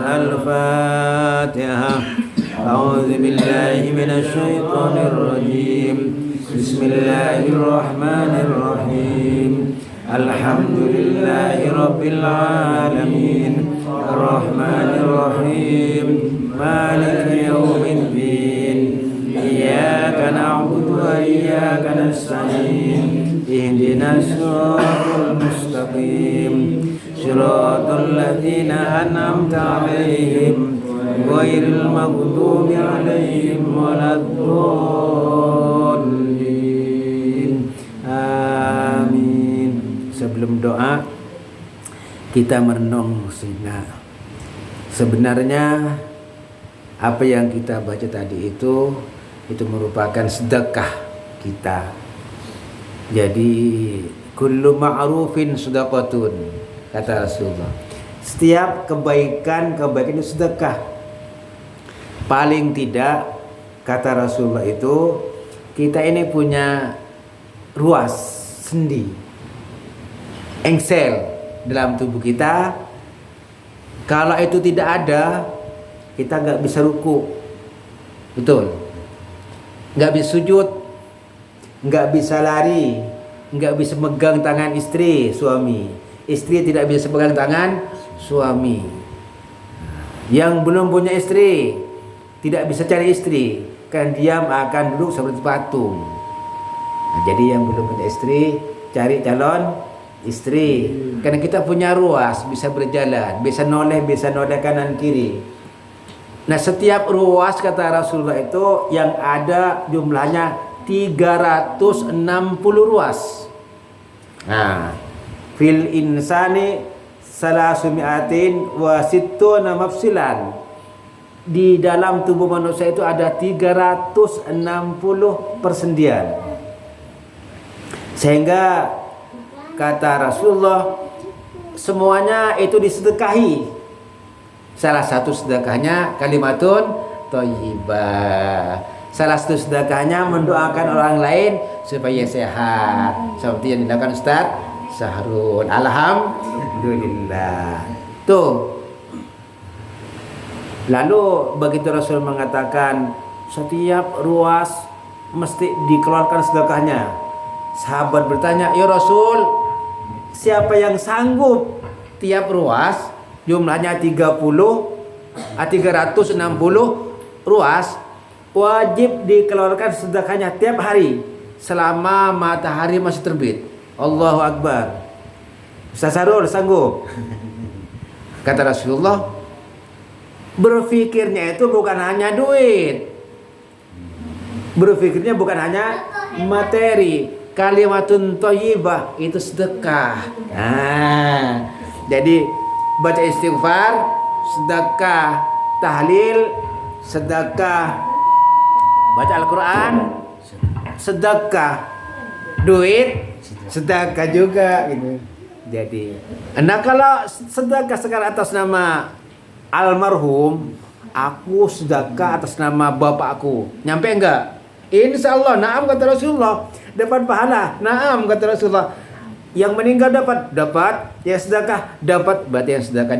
Al-Fatihah. A'udzu billahi minasy syaithanir rajim. Bismillahirrahmanirrahim. Alhamdulillahi rabbil alamin. Ar-Rahmanir Rahim. Maliki yaumiddin. Iyyaka na'budu wa iyyaka nasta'in. Ihdinas siratal mustaqim. Shiratal ladzina an'amta 'alaihim ghairil maghdubi 'alaihim waladdallin. Amin. Sebelum doa kita merenung sebenarnya apa yang kita baca tadi itu merupakan sedekah kita. Jadi kullu ma'rufin sedekatun, kata Rasulullah. Setiap kebaikan itu sedekah. Paling tidak, kata Rasulullah itu, kita ini punya ruas sendi, engsel dalam tubuh kita. Kalau itu tidak ada, kita nggak bisa ruku, betul? Nggak bisa sujud, nggak bisa lari, nggak bisa megang tangan istri, suami. Istri tidak bisa pegang tangan suami. Yang belum punya istri tidak bisa cari istri, kan diam akan duduk seperti patung. Nah, jadi yang belum punya istri cari calon istri. Karena kita punya ruas, bisa berjalan, bisa noleh kanan kiri. Nah, setiap ruas, kata Rasulullah itu yang ada jumlahnya 360 ruas. Nah, fil insani salasumi'atin wa sittuna mafsilan. Di dalam tubuh manusia itu ada 360 persendian. Sehingga kata Rasulullah semuanya itu disedekahi. Salah satu sedekahnya kalimatun thayyibah. Salah satu sedekahnya mendoakan orang lain supaya sehat, seperti yang dilakukan Ustaz Sahrul. Alhamdulillah. Tuh. Lalu begitu Rasul mengatakan setiap ruas mesti dikeluarkan sedekahnya. Sahabat bertanya, "Ya Rasul, siapa yang sanggup tiap ruas jumlahnya 360 ruas wajib dikeluarkan sedekahnya tiap hari selama matahari masih terbit?" Allahu Akbar. Ustaz Sarul sanggup? Kata Rasulullah, berfikirnya itu bukan hanya duit, berfikirnya bukan hanya materi. Kalimatun thayyibah itu sedekah. Nah, jadi baca istighfar, sedekah, tahlil, sedekah, baca Al-Quran, sedekah, duit, sedekah juga gitu. Jadi, nah kalau sedekah sekarang atas nama almarhum, aku sedekah atas nama bapakku, nyampe enggak? Insya Allah, naam kata Rasulullah, dapat pahala. Naam kata Rasulullah. Yang meninggal dapat, yang sedekah dapat, berarti yang sedekah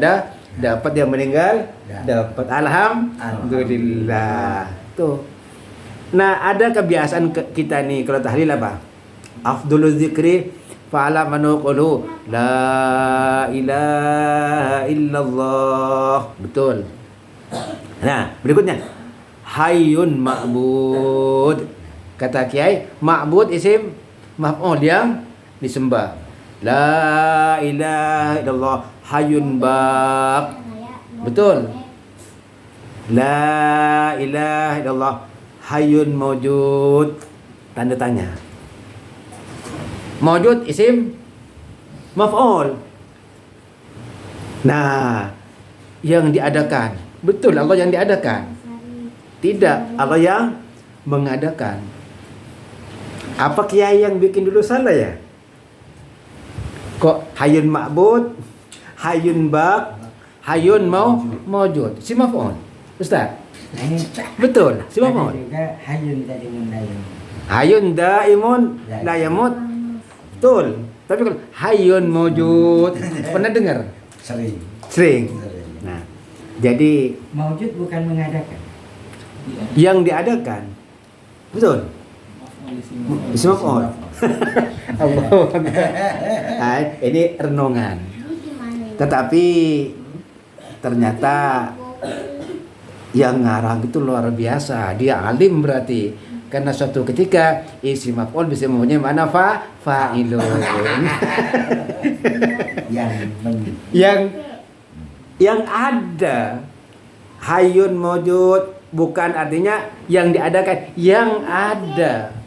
dapat, yang meninggal dapat. Alhamdulillah. Tuh. Nah, ada kebiasaan kita nih kalau tahlil apa? Afdhuluz zikri fa'ala manuqulu la ilaha illallah. Betul. Nah, berikutnya hayyun ma'bud. Kata Kiai, ma'bud isim maf'ul yang disembah. La ilaha illallah hayyun baq. Betul. La ilaha illallah hayyun mawjud. Tanda tanya. Mawjud isim maf'ul. Nah, yang diadakan. Betul, Allah yang diadakan. Tidak, Allah yang mengadakan. Apa kiai yang bikin dulu salah ya? Kok hayyun ma'bud, hayyun baq, hayyun mawjud. Si maf'ul. Ustaz. Betul, si maf'ul. Hayyun daimun Hayyun daimun la yamut. Betul. Tapi kalau hayyun mawjud, pernah dengar? Sering. Sering. Nah, Jadi Maujud bukan mengadakan. yang diadakan, betul. Isim maf'ul. Allahu Akbar. Nah, ini renungan. Tetapi ternyata yang ngarang itu luar biasa. Dia alim berarti. Karena suatu ketika isim maf'ul bisa mempunyai mana fa'ilun. yang ada hayyun maujud bukan artinya yang diadakan, yang ada.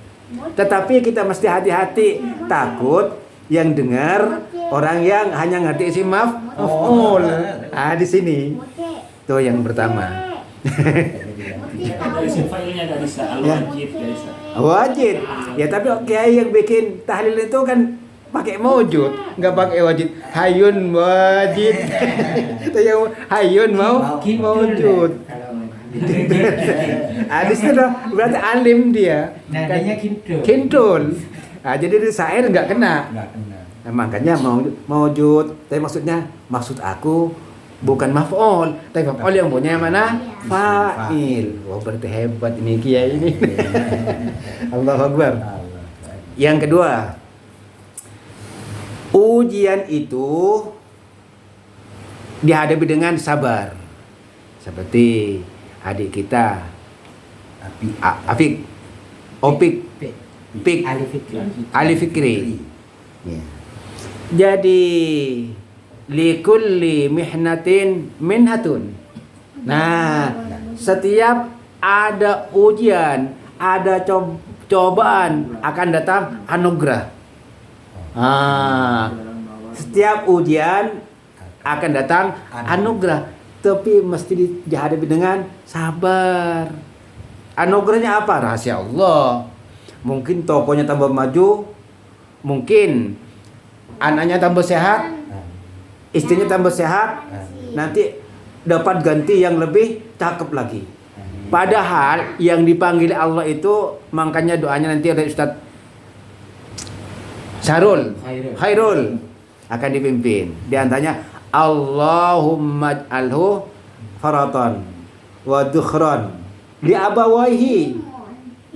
Tetapi kita mesti hati-hati, takut yang dengar orang yang hanya ngerti isim maf'ul. Di sini. Tuh yang pertama. Isim fa'ilnya enggak bisa, al-wajib enggak bisa. Wajib. Ya tapi kiai yang bikin tahlil itu kan pakai maujud, enggak pakai wajib. Hayyun wajib. Itu yang hayyun maujud. Di situ berarti alim dia. Nadanya kintul. Kintul. Jadi di syair enggak kena. Nah, makanya maujud. Tapi maksud aku bukan maf'ul, tapi maf'ul yang punya mana? Fa'il. Wah, berarti hebat ini kiai ini. Allahu Akbar. Yang kedua, ujian itu dihadapi dengan sabar. Seperti adik kita Opik Ali Fikri. Ya. Jadi likulli mihnatin minhatun. Nah, setiap ada ujian, ada cobaan, akan datang anugerah. Setiap ujian akan datang anugerah, tapi mesti dihadapi dengan sabar. Anugerahnya apa? Rahasia Allah. Mungkin tokonya tambah maju, mungkin anaknya tambah sehat, istrinya tambah sehat, nanti dapat ganti yang lebih cakep lagi. Padahal yang dipanggil Allah itu, makanya doanya nanti oleh Ustadz Khairul akan dipimpin. Di antaranya Allahumma ij'alhu faratan wa dukhran li abawaihi.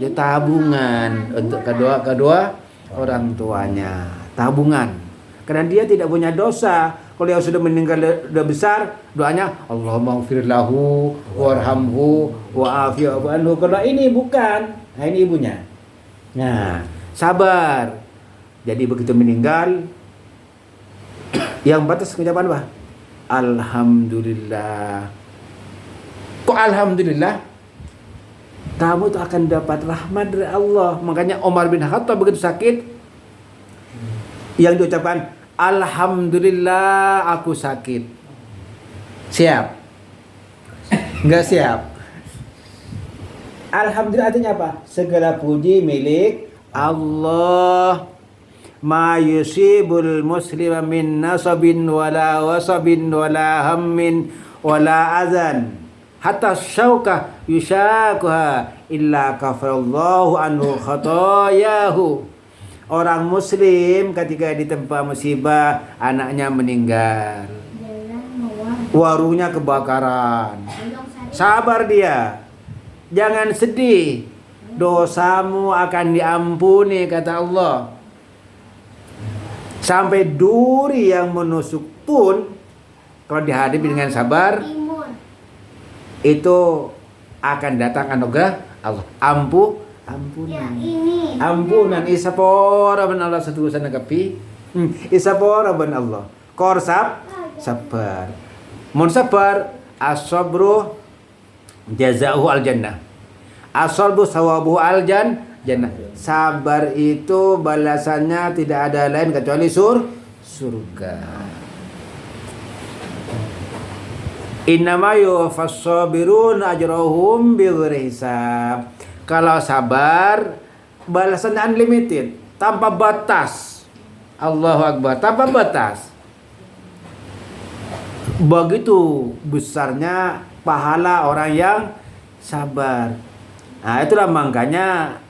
Dia tabungan untuk kedua orang tuanya. Tabungan. Karena dia tidak punya dosa. Kalau dia sudah meninggal sudah besar, doanya Allahumma ighfir lahu warhamhu wa'afi'hu anhu. Kalau ini bukan. Nah, ini ibunya. Nah, sabar. Jadi begitu meninggal, yang batas ucapan apa? Alhamdulillah. Kok alhamdulillah? Kamu tuh akan dapat rahmat dari Allah. Makanya Umar bin Khattab begitu sakit, yang diucapkan alhamdulillah aku sakit. Siap? Enggak siap. Alhamdulillah artinya apa? Segala puji milik Allah. Ma yusibul muslima min nasabin wala wasabin wala hammin wala azan hatta syauka yushakuha illa kafarallahu anhu khatayahu. Orang muslim ketika ditempa musibah, anaknya meninggal, warungnya kebakaran, sabar dia, jangan sedih, dosamu akan diampuni kata Allah. Sampai duri yang menusuk pun kalau dihadapi dengan sabar, itu akan datang anugerah Allah. Ampunan isapora ban Allah satu sana kapi. Isapora ban Allah. Korsab sabar. Mun sabar as-sabru jazaa'u al-jannah. As-sabru sawabuhu al-jannah. Sabar itu balasannya tidak ada lain kecuali surga. Innama yuwaffas sabirun ajrahum bighairi hisab. Kalau sabar balasannya unlimited, tanpa batas. Allahu Akbar, tanpa batas. Begitu besarnya pahala orang yang sabar. Nah, itulah makanya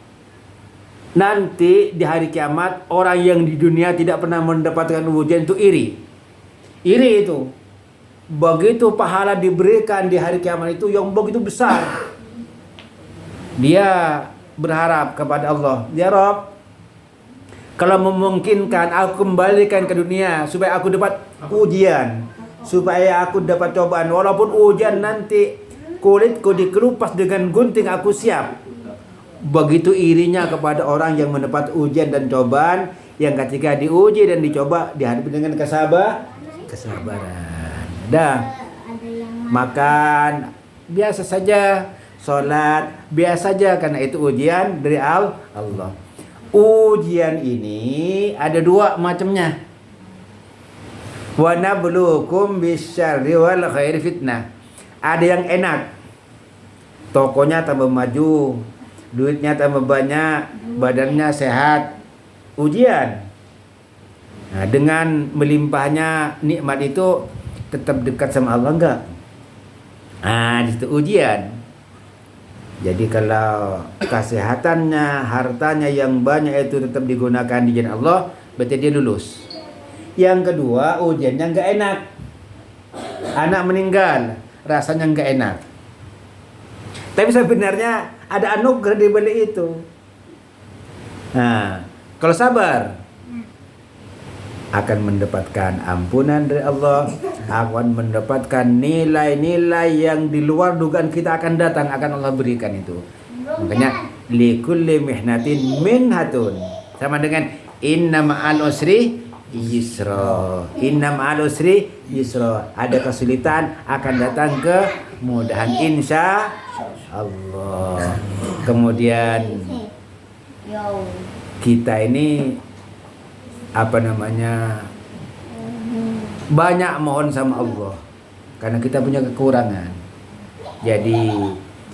nanti di hari kiamat orang yang di dunia tidak pernah mendapatkan ujian itu iri. Iri itu. begitu pahala diberikan di hari kiamat itu yang begitu besar. Dia berharap kepada Allah, ya Rabb, kalau memungkinkan aku kembalikan ke dunia supaya aku dapat ujian, supaya aku dapat cobaan, walaupun ujian nanti kulitku dikelupas dengan gunting, aku siap. Begitu irinya kepada orang yang mendapat ujian dan cobaan, yang ketika diuji dan dicoba dihadapi dengan kesabaran. Dah, makan biasa saja, sholat biasa saja, karena itu ujian dari Allah. Ujian ini ada dua macamnya. Wa nabluukum bisyarri wal khairi fitnah. Ada yang enak, tokonya tambah maju, duitnya tambah banyak, badannya sehat, ujian. Nah, dengan melimpahnya nikmat itu tetap dekat sama Allah enggak? Nah, di situ ujian. Jadi kalau kesehatannya, hartanya yang banyak itu tetap digunakan di jalan Allah, berarti dia lulus. Yang kedua, ujiannya enggak enak. Anak meninggal, rasanya enggak enak. Tapi sebenarnya ada anugerah di balik itu. Nah, kalau sabar akan mendapatkan ampunan dari Allah, akan mendapatkan nilai-nilai yang di luar dugaan kita akan datang, akan Allah berikan itu. Makanya likulli mihnatin minhatun, sama dengan inna ma'al usri yusra. Inna ma'al usri yusra. Ada kesulitan akan datang kemudahan, insya Allah. Kemudian kita ini banyak mohon sama Allah karena kita punya kekurangan. Jadi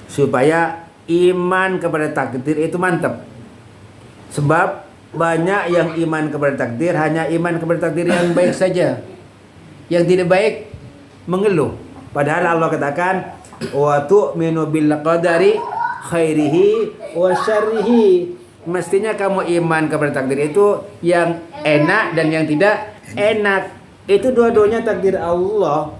supaya iman kepada takdir itu mantap. Sebab banyak yang iman kepada takdir hanya iman kepada takdir yang baik saja. Yang tidak baik mengeluh. Padahal Allah katakan wa tu'minu bil qadari khairihi wa syarrihi. Mestinya kamu iman kepada takdir itu yang enak dan yang tidak enak. Itu dua-duanya takdir Allah.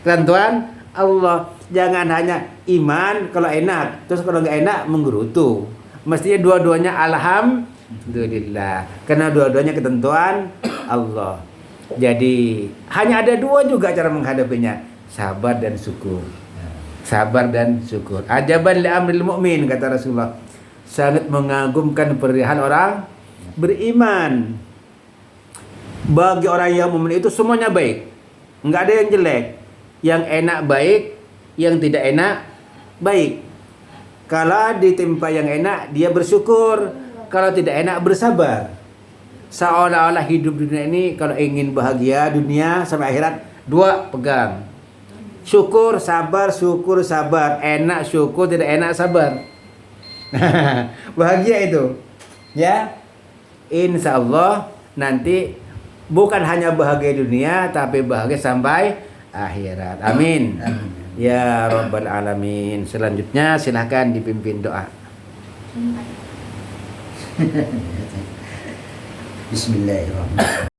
Ketentuan Allah. Jangan hanya iman kalau enak, terus kalau nggak enak menggerutu. Mestinya dua-duanya alhamdulillah. Karena dua-duanya ketentuan Allah. Jadi hanya ada dua juga cara menghadapinya, sabar dan syukur. Sabar dan syukur. Ajaban li amril mu'min, kata Rasulullah. Sangat mengagumkan perihal orang beriman. Bagi orang yang mukmin itu semuanya baik, nggak ada yang jelek. Yang enak baik, yang tidak enak baik. Kalau ditimpa yang enak dia bersyukur, kalau tidak enak bersabar. Seolah-olah hidup dunia ini kalau ingin bahagia dunia sampai akhirat, dua pegang. Syukur, sabar, syukur, sabar. Enak syukur, tidak enak sabar. Bahagia itu, ya. Insya Allah nanti bukan hanya bahagia dunia, tapi bahagia sampai akhirat. Amin. Ya Rabbal Alamin. Selanjutnya silahkan dipimpin doa. Bismillahirrahmanirrahim.